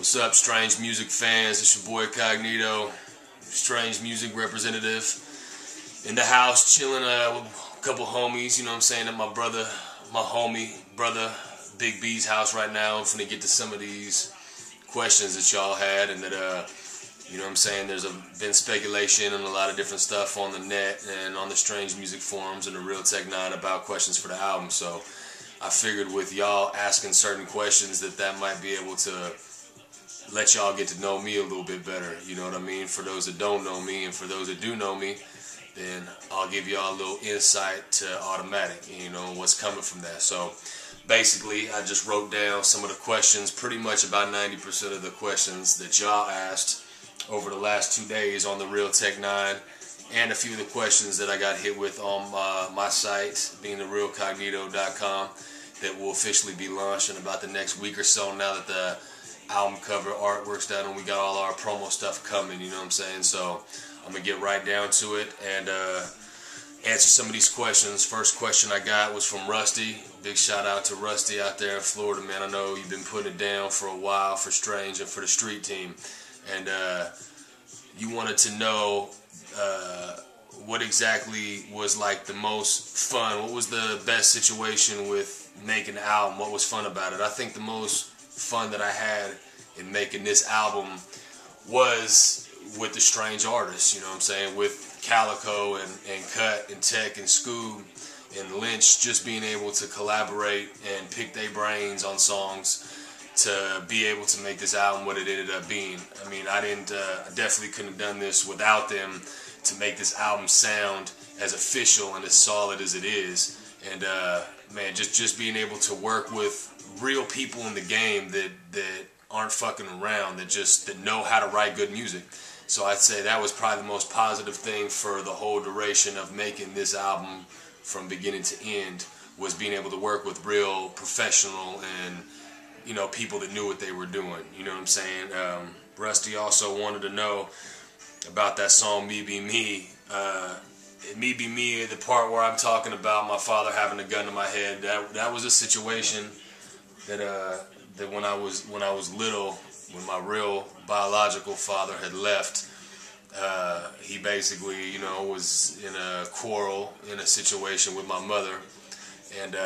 What's up, Strange Music fans? It's your boy Cognito, Strange Music representative, in the house chilling with a couple homies, you know what I'm saying, at my homie brother Big B's house right now. I'm finna get to some of these questions that y'all had, and that you know what I'm saying, there's been speculation and a lot of different stuff on the net and on the Strange Music forums and the Real Tech 9 about questions for the album. So I figured with y'all asking certain questions that might be able to let y'all get to know me a little bit better, you know what I mean? For those that don't know me, and for those that do know me, then I'll give y'all a little insight to Automatic, you know, what's coming from that. So basically, I just wrote down some of the questions, pretty much about 90% of the questions that y'all asked over the last 2 days on the Real Tech 9, and a few of the questions that I got hit with on my site, being therealcognito.com, that will officially be launched in about the next week or so, now that the album cover artwork's done and we got all our promo stuff coming, you know what I'm saying? So I'm gonna get right down to it and answer some of these questions. First question I got was from Rusty. Big shout out to Rusty out there in Florida, man. I know you've been putting it down for a while for Strange and for the street team, and you wanted to know what exactly was like the most fun. What was the best situation with making the album? What was fun about it? I think the most fun that I had in making this album was with the Strange artists, you know what I'm saying, with Calico and Cut and Tech and Scoob and Lynch, just being able to collaborate and pick their brains on songs to be able to make this album what it ended up being. I mean, I definitely couldn't have done this without them to make this album sound as official and as solid as it is. And man, just being able to work with real people in the game that aren't fucking around, that know how to write good music. So I'd say that was probably the most positive thing for the whole duration of making this album from beginning to end, was being able to work with real professional and, you know, people that knew what they were doing, you know what I'm saying? Rusty also wanted to know about that song Me Be Me. Me Be Me, the part where I'm talking about my father having a gun to my head, that was a situation that when I was little, when my real biological father had left, he basically, you know, was in a quarrel, in a situation with my mother, and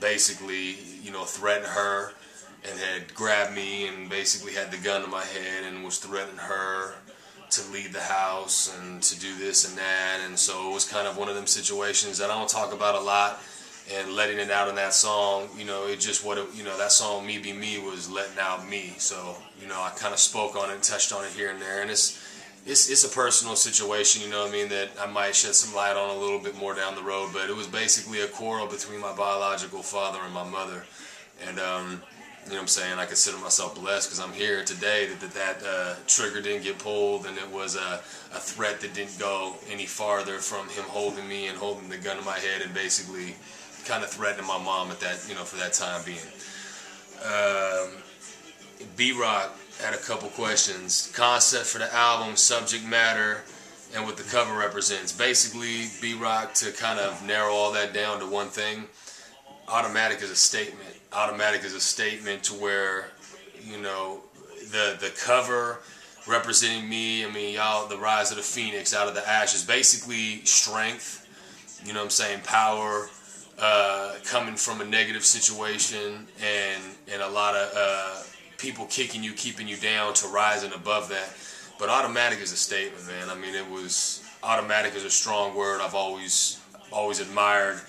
basically, you know, threatened her and had grabbed me and basically had the gun to my head and was threatening her to leave the house and to do this and that. And so it was kind of one of them situations that I don't talk about a lot, and letting it out in that song, you know, it just you know, that song Me Be Me was letting out me. So, you know, I kind of spoke on it and touched on it here and there, and it's a personal situation, you know what I mean, that I might shed some light on a little bit more down the road. But it was basically a quarrel between my biological father and my mother, and you know what I'm saying, I consider myself blessed because I'm here today, that trigger didn't get pulled, and it was a threat that didn't go any farther from him holding me and holding the gun to my head and basically kind of threatening my mom at that, you know, for that time being. B-Rock had a couple questions. Concept for the album, subject matter, and what the cover represents. Basically, B-Rock, to kind of narrow all that down to one thing, Automatic is a statement. Automatic is a statement to where, you know, the cover representing me, I mean, y'all, the rise of the phoenix out of the ashes, basically strength, you know what I'm saying, power, coming from a negative situation, and a lot of people kicking you, keeping you down, to rising above that. But Automatic is a statement, man. I mean, Automatic is a strong word. I've always admired,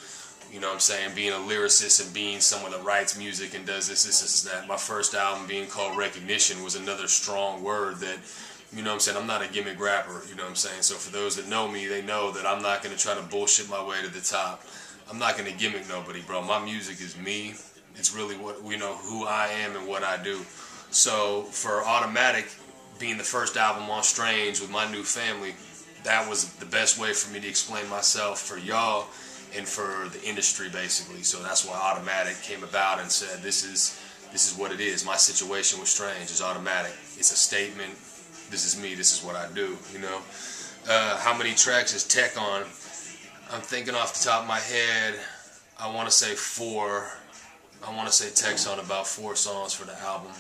you know what I'm saying, being a lyricist and being someone that writes music and does this, that. My first album being called Recognition was another strong word that, you know what I'm saying, I'm not a gimmick rapper, you know what I'm saying. So for those that know me, they know that I'm not going to try to bullshit my way to the top. I'm not going to gimmick nobody, bro. My music is me. It's really what, you know, who I am and what I do. So for Automatic being the first album on Strange with my new family, that was the best way for me to explain myself for y'all and for the industry, basically. So that's why Automatic came about and said, this is what it is. My situation with Strange is Automatic. It's a statement. This is me. This is what I do, you know. How many tracks is Tech on? I'm thinking off the top of my head, I want to say 4. I want to say Tech's on about 4 songs for the album.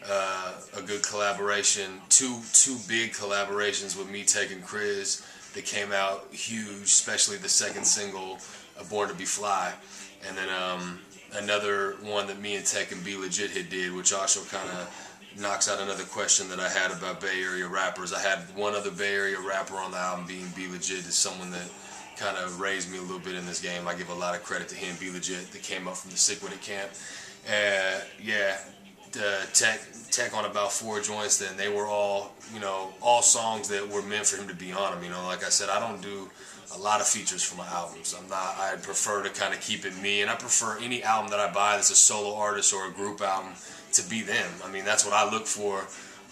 a good collaboration, two big collaborations with me, Tech, and Chris that came out huge, especially the second single, Born to Be Fly. And then another one that me and Tech and Be Legit did, which also kind of knocks out another question that I had about Bay Area rappers. I had one other Bay Area rapper on the album, being Be Legit, is someone that kind of raised me a little bit in this game. I give a lot of credit to him, Be Legit, that came up from the Sick With It camp. Yeah, Tech on about 4 joints. Then they were all, all songs that were meant for him to be on them. Like I said, I don't do a lot of features for my albums. I prefer to kind of keep it me, and I prefer any album that I buy that's a solo artist or a group album to be them. That's what I look for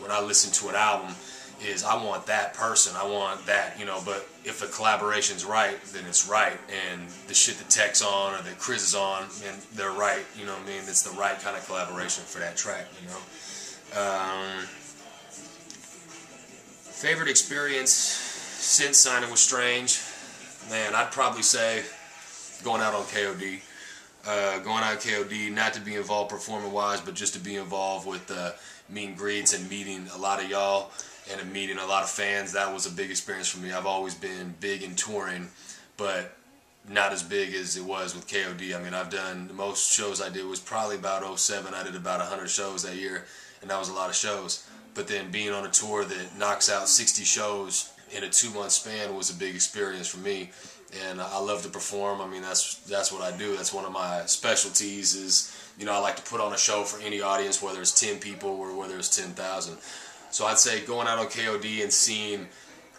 when I listen to an album, is I want that person, I want that, but if the collaboration's right, then it's right, and the shit that Tech's on or that Chris is on, and they're right, it's the right kind of collaboration for that track, Favorite experience since signing with Strange? Man, I'd probably say going out on KOD. Going out KOD, not to be involved performing-wise, but just to be involved with meet and greets and meeting a lot of y'all and meeting a lot of fans. That was a big experience for me. I've always been big in touring, but not as big as it was with KOD. I've done, the most shows I did was probably about '07. I did about 100 shows that year, and that was a lot of shows. But then being on a tour that knocks out 60 shows in a 2-month span was a big experience for me. And I love to perform. That's what I do. That's one of my specialties is, I like to put on a show for any audience, whether it's 10 people or whether it's 10,000. So I'd say going out on KOD and seeing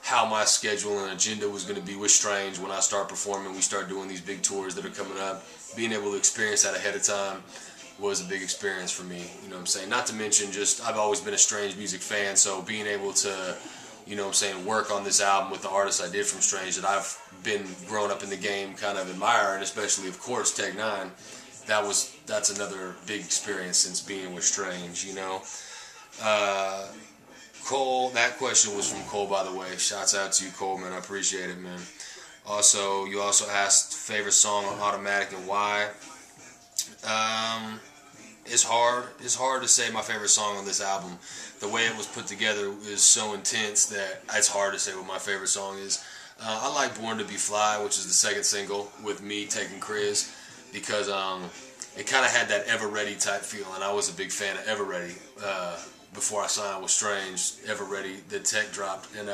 how my schedule and agenda was going to be with Strange when I start performing, we start doing these big tours that are coming up, being able to experience that ahead of time was a big experience for me. Not to mention just, I've always been a Strange music fan, so being able to, work on this album with the artists I did from Strange that I've been growing up in the game kind of admiring, especially, of course, Tech 9. That's another big experience since being with Strange, Cole, that question was from Cole, by the way. Shouts out to you, Cole, man. I appreciate it, man. Also, you also asked favorite song on Automatic and why. It's hard to say my favorite song on this album. The way it was put together is so intense that it's hard to say what my favorite song is. I like Born to Be Fly, which is the second single with me, Tech, and Chris, because it kind of had that Ever Ready type feel, and I was a big fan of Ever Ready before I signed with Strange. Ever Ready, that Tech dropped, and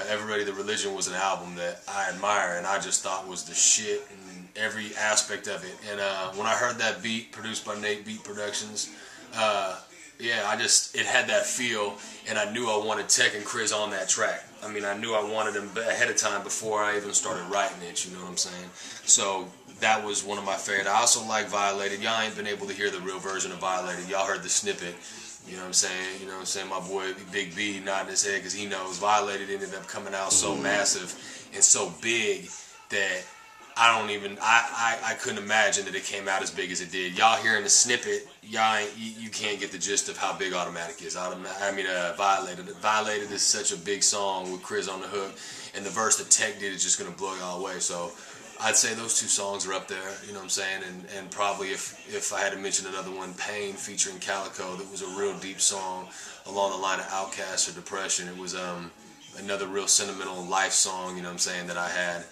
Ever Ready, The Religion was an album that I admire, and I just thought was the shit in every aspect of it. And when I heard that beat produced by Nate Beat Productions, it had that feel, and I knew I wanted Tech and Chris on that track. I knew I wanted them ahead of time before I even started writing it, you know what I'm saying? So that was one of my favorites. I also like Violated. Y'all ain't been able to hear the real version of Violated. Y'all heard the snippet, you know what I'm saying? My boy Big B nodding his head because he knows Violated ended up coming out so massive and so big that I couldn't imagine that it came out as big as it did. Y'all hearing the snippet, you can't get the gist of how big Automatic is. Violated. Violated is such a big song with Chris on the hook, and the verse that Tech did is just gonna blow y'all away. So I'd say those two songs are up there, you know what I'm saying? And probably if I had to mention another one, Pain featuring Calico, that was a real deep song along the line of Outkast or Depression. It was another real sentimental life song, you know what I'm saying, that I had.